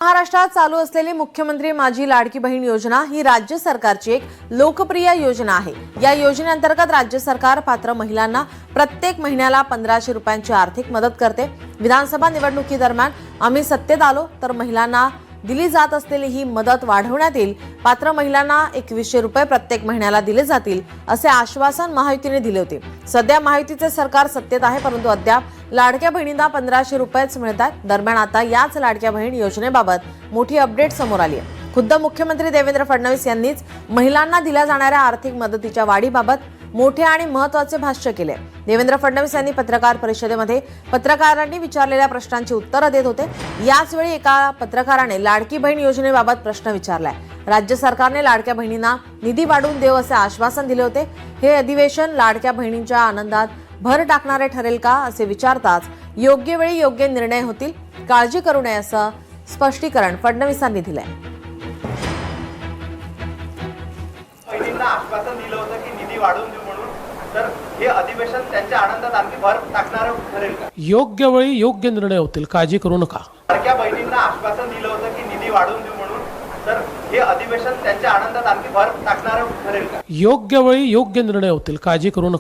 महाराष्ट्रात चालू असलेली मुख्यमंत्री माझी लाडकी बहीण योजना ही राज्य सरकारची एक लोकप्रिय योजना आहे। या योजनेअंतर्गत राज्य सरकार पात्र महिलांना प्रत्येक महिन्याला 1500 रुपयांची आर्थिक मदत करते। विधानसभा निवडणुकीदरम्यान आम्ही सत्तेत आलो तर महिलांना दिली जात असलेली ही मदत वाढवण्यात येईल। पात्र महिलांना 2100 रुपये प्रत्येक महिन्याला दिले जातील असे आश्वासन महायुतीने दिले होते। सध्या महायुतीचे सरकार सत्तेत आहे, परंतु अद्याप लाडक्या बहिणींना 1500 रुपयेच मिळतात। दरम्यान आता याच लाडक्या बहीण योजनेबाबत मोठी अपडेट समोर आली आहे। खुद्द मुख्यमंत्री देवेंद्र फडणवीस यांनीच महिलांना दिल्या जाणाऱ्या आर्थिक मदतीच्या वाढीबाबत मोठे आणि महत्त्वाचे भाष्य केले। देवेंद्र फडणवीस यांनी पत्रकार परिषदेमध्ये पत्रकारांनी विचारलेल्या प्रश्नांची उत्तरं देत होते। याच वेळी एका पत्रकाराने लाडकी बहीण योजनेबाबत प्रश्न विचारलाय। राज्य सरकारने लाडक्या बहिणींना निधी वाढवून देऊ असे आश्वासन दिले होते। हे अधिवेशन लाडक्या बहिणींच्या आनंदात भर टाकणारे ठरेल का असे विचारताच योग्य वेळी योग्य निर्णय होतील, काळजी करू नये असं स्पष्टीकरण फडणवीसांनी दिलंय। बहिणींना आश्वासन दिलं होतं की निधी वाढवून देऊ म्हणून, तर हे अधिवेशन त्यांच्या आनंदात आणखी भर टाकणारं ठरेल का? योग्य वेळी योग्य निर्णय होतील, काळजी करू नका। लाडक्या बहिणींना आश्वासन दिलं होतं की निधी वाढवून देऊ म्हणून, तर हे अधिवेशन त्यांच्या आनंदात आणखी भर टाकणारं ठरेल का? योग्य वेळी योग्य निर्णय होतील, काळजी करू नका।